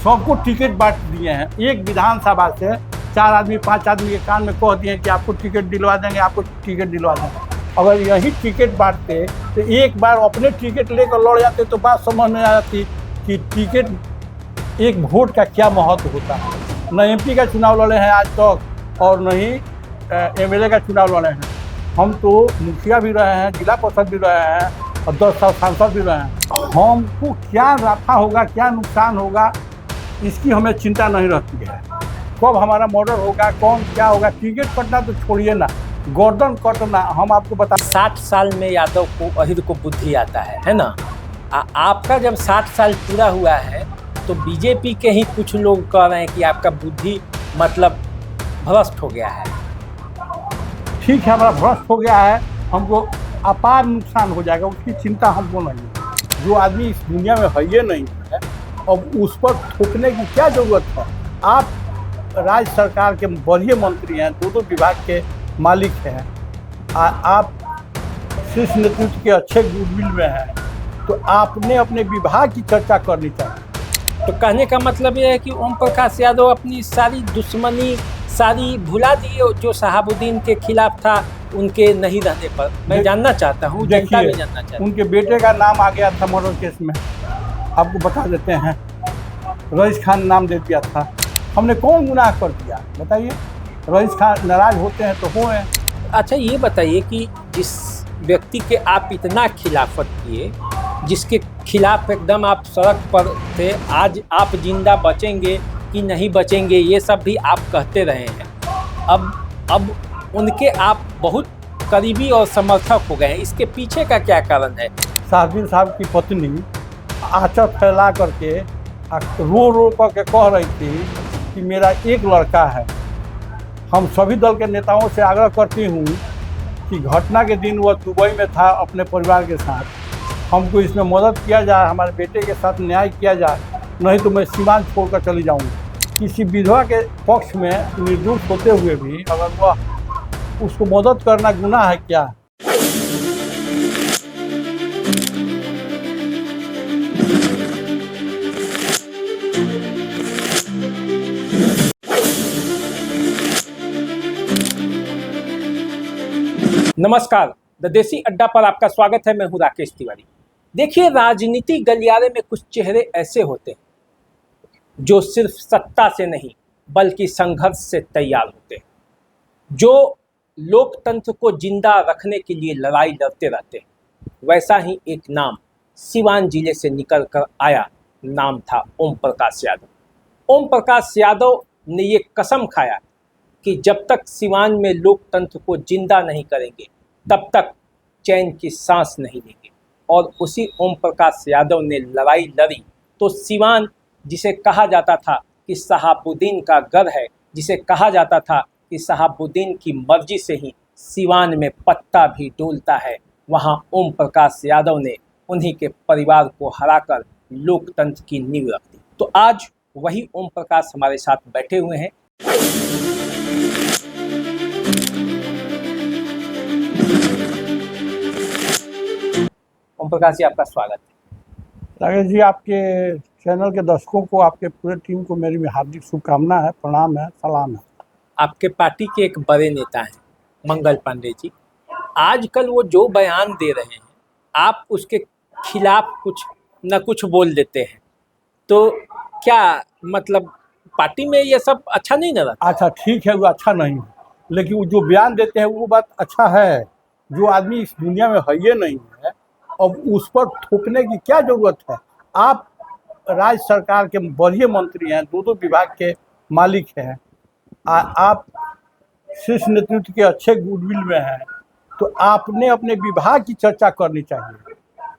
सबको टिकट बांट दिए हैं। एक विधानसभा से 4 आदमी 5 आदमी के कान में कह दिए कि आपको टिकट दिलवा देंगे, आपको टिकट दिलवा देंगे। अगर यही टिकट बांटते तो एक बार अपने टिकट लेकर लड़ जाते तो बात समझ में आ जाती कि टिकट एक वोट का क्या महत्व होता है। न एमपी का चुनाव लड़े हैं आज तक और न ही एमएलए का चुनाव लड़े हैं। हम तो मुखिया भी रहे हैं, जिला परिषद भी रहे हैं और 10 साल सांसद भी रहे हैं। हमको क्या नफा होगा, क्या नुकसान होगा, इसकी हमें चिंता नहीं रहती है। कब हमारा मर्डर होगा, कौन क्या होगा, टिकट कटना तो छोड़िए ना, गर्दन कटना। हम आपको बता 60 साल में यादव को अहिर को बुद्धि आता है ना। आपका जब 60 साल पूरा हुआ है तो बीजेपी के ही कुछ लोग कह रहे हैं कि आपका बुद्धि मतलब भ्रष्ट हो गया है। ठीक है, हमारा भ्रष्ट हो गया है, हमको अपार नुकसान हो जाएगा, उसकी चिंता हमको नहीं है। जो आदमी इस दुनिया में है ये नहीं है, अब उस पर थोपने की क्या ज़रूरत है। आप राज्य सरकार के वरीय मंत्री हैं, दो विभाग के मालिक हैं, आप शीर्ष नेतृत्व के अच्छे गुडविल में हैं, तो आपने अपने विभाग की चर्चा करनी चाहिए। तो कहने का मतलब ये है कि ओम प्रकाश यादव अपनी सारी दुश्मनी सारी भुला दी जो शहाबुद्दीन के खिलाफ था उनके नहीं रहने पर। मैं जानना चाहता हूँ, जनता भी जानना चाहता है। उनके बेटे का नाम आ गया था मर्डर केस में, आपको बता देते हैं, रईस खान नाम दे दिया था। हमने कौन गुनाह कर दिया बताइए? रईस खान नाराज होते हैं तो हुए। अच्छा ये बताइए कि जिस व्यक्ति के आप इतना खिलाफत किए, जिसके खिलाफ एकदम आप सड़क पर थे, आज आप जिंदा बचेंगे कि नहीं बचेंगे ये सब भी आप कहते रहे हैं। अब उनके आप बहुत करीबी और समर्थक हो गए हैं, इसके पीछे का क्या कारण है? शहाबुद्दीन साहब की पत्नी आंचल फैला करके रो रो करके कह रही थी कि मेरा एक लड़का है। हम सभी दल के नेताओं से आग्रह करती हूँ कि घटना के दिन वह दुबई में था अपने परिवार के साथ, हमको इसमें मदद किया जाए, हमारे बेटे के साथ न्याय किया जाए, नहीं तो मैं सीमांत छोड़कर चली जाऊँगी। किसी विधवा के पक्ष में निर्दोष होते हुए भी अगर वह उसको मदद करना गुनाह है क्या? नमस्कार, द देसी अड्डा पर आपका स्वागत है। मैं हूं राकेश तिवारी। देखिए, राजनीति गलियारे में कुछ चेहरे ऐसे होते हैं जो सिर्फ सत्ता से नहीं बल्कि संघर्ष से तैयार होते हैं, जो लोकतंत्र को जिंदा रखने के लिए लड़ाई लड़ते रहते हैं। वैसा ही एक नाम सिवान जिले से निकल कर आया, नाम था ओम प्रकाश यादव। ओम प्रकाश यादव ने ये कसम खाया कि जब तक सिवान में लोकतंत्र को जिंदा नहीं करेंगे तब तक चैन की सांस नहीं लेंगे। और उसी ओम प्रकाश यादव ने लड़ाई लड़ी तो सिवान, जिसे कहा जाता था कि शहाबुद्दीन का गढ़ है, जिसे कहा जाता था कि शहाबुद्दीन की मर्जी से ही सिवान में पत्ता भी डोलता है, वहाँ ओम प्रकाश यादव ने उन्हीं के परिवार को हराकर लोकतंत्र की नींव रख दी। तो आज वही ओम प्रकाश हमारे साथ बैठे हुए हैं। ओम प्रकाश जी, आपका स्वागत है। राकेश जी, आपके चैनल के दर्शकों को, आपके पूरे टीम को मेरी हार्दिक शुभकामना है, प्रणाम है, सलाम है। आपके पार्टी के एक बड़े नेता हैं मंगल पांडे जी, आजकल वो जो बयान दे रहे हैं आप उसके खिलाफ कुछ न कुछ बोल देते हैं, तो क्या मतलब पार्टी में ये सब अच्छा नहीं लगा? अच्छा ठीक है, वो अच्छा नहीं है, लेकिन वो जो बयान देते हैं वो बात अच्छा है। जो आदमी इस दुनिया में है ये नहीं है, अब उस पर थोपने की क्या ज़रूरत है। आप राज्य सरकार के वरीय मंत्री हैं, दो विभाग के मालिक हैं, आप शीर्ष नेतृत्व के अच्छे गुडविल में हैं, तो आपने अपने विभाग की चर्चा करनी चाहिए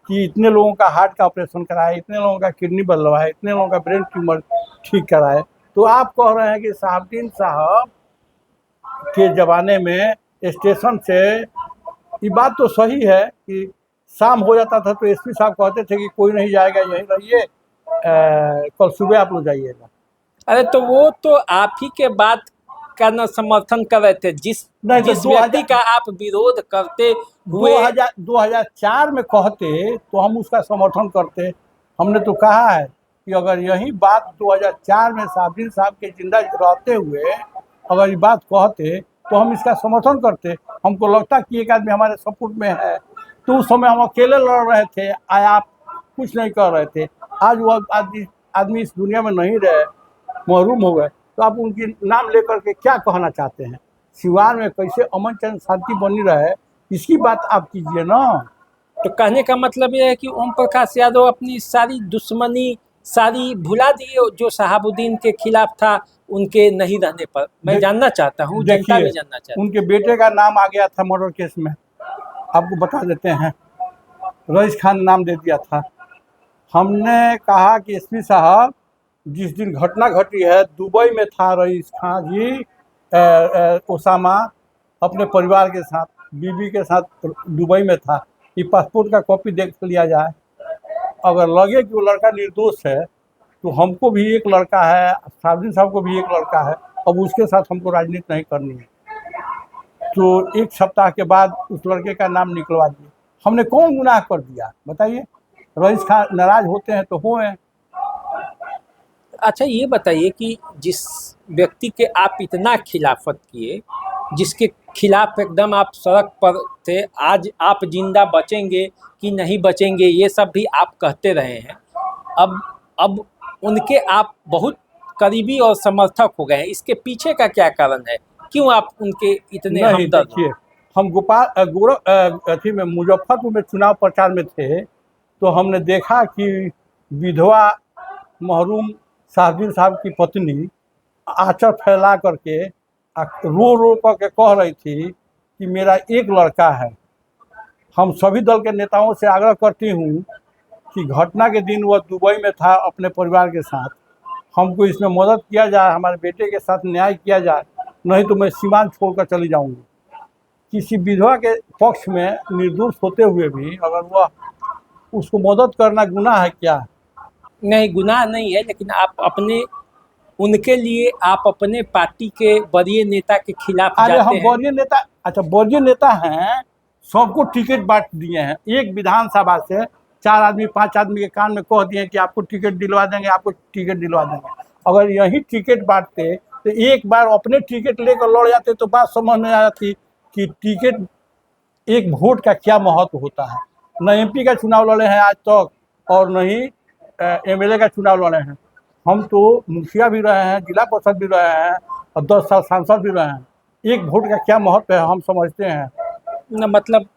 कि इतने लोगों का हार्ट का ऑपरेशन कराए, इतने लोगों का किडनी बदलवाए, इतने लोगों का ब्रेन ट्यूमर ठीक कराए। तो आप कह रहे हैं कि शहाबुद्दीन साहब के ज़माने में स्टेशन से, ये बात तो सही है कि शाम हो जाता था तो एसपी साहब कहते थे कि कोई नहीं जाएगा, यहीं रहिए, कल सुबह आप लोग जाइएगा। अरे तो वो तो आप ही के बात का न समर्थन कर रहे थे, जिस व्यक्ति का आप विरोध करते हुए 2004 में कहते तो हम उसका समर्थन करते। हमने तो कहा है कि अगर यही बात 2004 में साबरीन साहब के जिंदा रहते हुए अगर ये बात कहते तो हम इसका समर्थन करते। हमको लगता कि एक आदमी हमारे सपोर्ट में है, तो उस समय हम अकेले लड़ रहे थे, आप कुछ नहीं कर रहे थे। आज वो आदमी इस दुनिया में नहीं रहे, महरूम हो गए, तो आप उनकी नाम लेकर के क्या कहना चाहते हैं? सिवान में कैसे अमन चैन शांति बनी रहे, इसकी बात आप कीजिए ना। तो कहने का मतलब ये है कि ओम प्रकाश यादव अपनी सारी दुश्मनी सारी भुला दिए जो शहाबुद्दीन के खिलाफ था उनके नहीं रहने पर। मैं जानना चाहता हूँ, जनता भी जानना चाहता है। उनके बेटे का नाम आ गया था मर्डर केस में, आपको बता देते हैं, रईस खान नाम दे दिया था। हमने कहा कि एसपी साहब, जिस दिन घटना घटी है दुबई में था रईस खान जी, ओसामा अपने परिवार के साथ, बीवी के साथ दुबई में था। ये पासपोर्ट का कॉपी देख लिया जाए, अगर लगे कि वो लड़का निर्दोष है तो हमको भी एक लड़का है, साबरीन साहब को भी एक लड़का है, अब उसके साथ हमको राजनीति नहीं करनी है। तो एक सप्ताह के बाद उस लड़के का नाम निकलवा दिए। हमने कौन गुनाह कर दिया बताइए? रईस खान नाराज होते हैं तो हुए। अच्छा ये बताइए कि जिस व्यक्ति के आप इतना खिलाफत किए, जिसके खिलाफ एकदम आप सड़क पर थे, आज आप जिंदा बचेंगे कि नहीं बचेंगे ये सब भी आप कहते रहे हैं, अब उनके आप बहुत करीबी और समर्थक हो गए हैं। इसके पीछे का क्या कारण है? क्यों आप उनके इतने हमदर्द? देखिए, हम अथी में मुजफ्फरपुर में चुनाव प्रचार में थे, तो हमने देखा कि विधवा महरूम साबरीन साहब की पत्नी आंचल फैला करके रो रो करके कह रही थी कि मेरा एक लड़का है। हम सभी दल के नेताओं से आग्रह करती हूँ कि घटना के दिन वह दुबई में था अपने परिवार के साथ, हमको इसमें मदद किया जाए, हमारे बेटे के साथ न्याय किया जाए, नहीं तो मैं सीमान छोड़कर चली जाऊंगी। किसी विधवा के पक्ष में निर्दोष होते हुए भी अगर वह उसको मदद करना गुनाह है क्या? नहीं, गुनाह नहीं है, लेकिन आप अपने उनके लिए आप अपने पार्टी के वरीय नेता के खिलाफ अरे जाते हम हैं। वरीय नेता, अच्छा वरीय नेता हैं, सबको टिकट बांट दिए हैं। एक विधानसभा से 4 आदमी 5 आदमी के कान में कह दिए कि आपको टिकट दिलवा देंगे, आपको टिकट दिलवा देंगे। अगर यही टिकट बांटते तो एक बार अपने टिकट लेकर लड़ जाते तो बात समझ में आ जाती कि टिकट, एक वोट का क्या महत्व होता है। न एमपी का चुनाव लड़े हैं आज तक, और न ही एमएलए का चुनाव लड़े हैं। हम तो मुखिया भी रहे हैं, जिला परिषद भी रहे हैं, और 10 साल सांसद भी रहे हैं। एक वोट का क्या महत्व है हम समझते हैं। न मतलब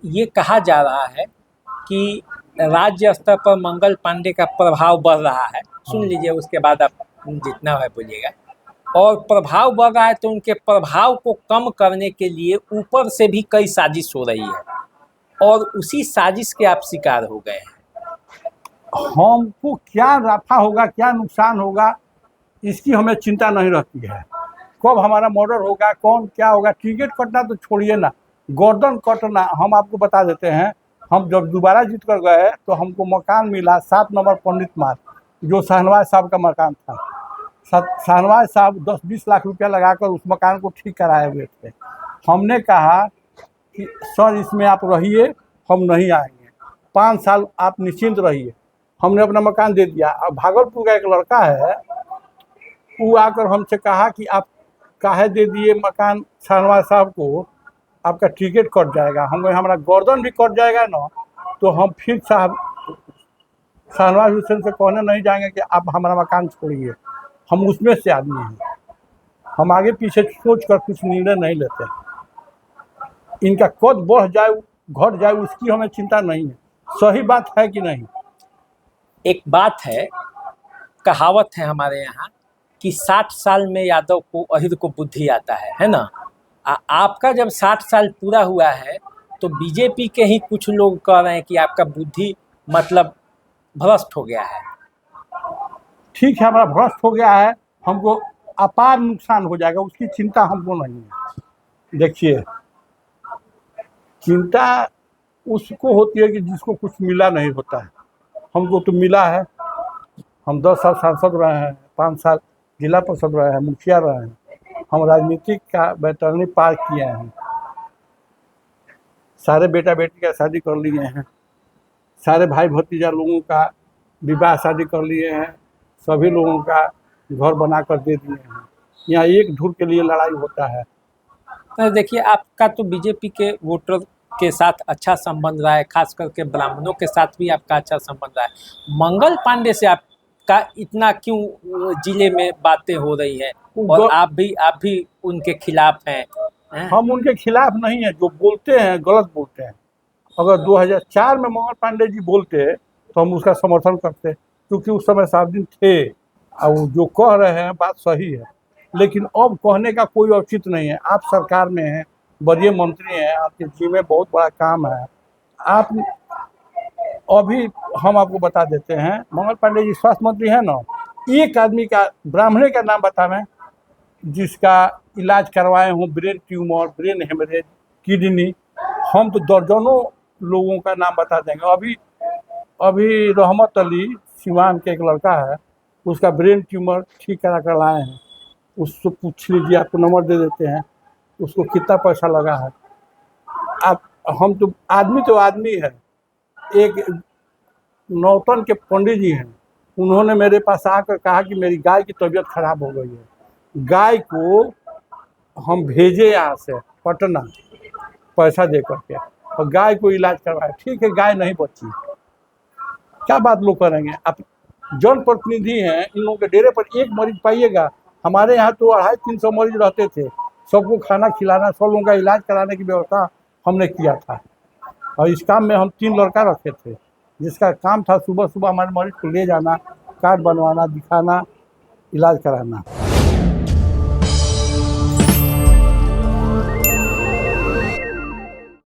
ये कहा जा रहा है कि राज्य स्तर पर मंगल पांडे का प्रभाव बढ़ रहा है। सुन लीजिए, उसके बाद आप जितना है बोलिएगा। और प्रभाव बढ़ रहा है तो उनके प्रभाव को कम करने के लिए ऊपर से भी कई साजिश हो रही है, और उसी साजिश के आप शिकार हो गए हैं। हमको क्या नफा होगा, क्या नुकसान होगा, इसकी हमें चिंता नहीं रहती है। कब हमारा मर्डर होगा, कौन क्या होगा, टिकट कटना तो छोड़िए ना, गर्दन कटना। हम आपको बता देते हैं, हम जब दोबारा जीत कर गए तो हमको मकान मिला 7 नंबर पंडित मार्ग, जो शाहनवाज साहब का मकान था। शाहनवाज साहब 10-20 लाख रुपया लगाकर उस मकान को ठीक कराए हुए थे। हमने कहा कि सर इसमें आप रहिए, हम नहीं आएंगे, 5 साल आप निश्चिंत रहिए। हमने अपना मकान दे दिया। अब भागलपुर का एक लड़का है, वो आकर हमसे कहा कि आप काहे दे दिए मकान शाहनवाज साहब को, आपका टिकट कट जाएगा। हमारा गर्दन भी कट जाएगा ना, तो हम फिर शाहनवाज हुसैन से कहने नहीं जाएंगे कि आप हमारा मकान छोड़िए। हम उसमें से आदमी हैं, हम आगे पीछे सोच कर कुछ निर्णय नहीं लेते। इनका कद बढ़ जाए घट जाए उसकी हमें चिंता नहीं है। सही बात है कि नहीं? एक बात है, कहावत है हमारे यहाँ कि 60 साल में यादव को अहिर को बुद्धि आता है ना। आपका जब 60 साल पूरा हुआ है तो बीजेपी के ही कुछ लोग कह रहे हैं कि आपका बुद्धि मतलब भ्रष्ट हो गया है। ठीक है, हमारा भ्रष्ट हो गया है, हमको अपार नुकसान हो जाएगा, उसकी चिंता हमको नहीं है। देखिए, चिंता उसको होती है कि जिसको कुछ मिला नहीं होता है। हमको तो मिला है। हम 10 साल सांसद रहे हैं, 5 साल जिला परिषद रहे हैं, मुखिया रहे हैं, हम राजनीतिक का बैतरनी पार किए हैं, सारे बेटा बेटी का शादी कर लिए हैं, सारे भाई भतीजा लोगों का विवाह शादी कर लिए हैं, सभी लोगों का घर बना कर दे दिए हैं। यहाँ एक धुर के लिए लड़ाई होता है। तो देखिए, आपका तो बीजेपी के वोटर के साथ अच्छा संबंध रहा है, खास करके ब्राह्मणों के साथ भी आपका अच्छा संबंध रहा है। मंगल पांडे से आपका इतना क्यों जिले में बातें हो रही हैं और आप भी उनके खिलाफ हैं? हम उनके खिलाफ नहीं हैं, जो बोलते हैं गलत बोलते हैं। अगर 2004 में मंगल पांडे जी बोलते तो हम उसका समर्थन करते, क्योंकि उस समय साहब थे और जो कह रहे हैं बात सही है। लेकिन अब कहने का कोई औचित्य नहीं है। आप सरकार में हैं, बड़े मंत्री हैं, आपके जी में बहुत बड़ा काम है। आप अभी हम आपको बता देते हैं, मंगल पांडे जी स्वास्थ्य मंत्री हैं ना, एक आदमी का ब्राह्मणे का नाम बतावें जिसका इलाज करवाए हों, brain tumour, brain haemorrhage, kidney. हम तो दर्जनों लोगों का नाम बता देंगे। अभी रहमत अली सिवान के एक लड़का है, उसका ब्रेन ट्यूमर ठीक करा कर लाए हैं। उससे पूछ लीजिए, आपको नंबर दे देते हैं, उसको कितना पैसा लगा है। आप हम तो आदमी है। एक नौतन के पंडित जी हैं, उन्होंने मेरे पास आकर कहा कि मेरी गाय की तबीयत खराब हो गई है। गाय को हम भेजे यहाँ से पटना पैसा दे करके, और गाय को इलाज करवाए। ठीक है, गाय नहीं बची, क्या बात लोग करेंगे। आप जनप्रतिनिधि हैं, इन लोगों के डेरे पर एक मरीज पाइएगा। हमारे यहाँ तो 250-300 मरीज रहते थे। सबको खाना खिलाना, सब लोगों का इलाज कराने की व्यवस्था हमने किया था। और इस काम में हम 3 लड़का रखे थे, जिसका काम था सुबह सुबह हमारे मरीज को ले जाना, कार्ड बनवाना, दिखाना, इलाज कराना।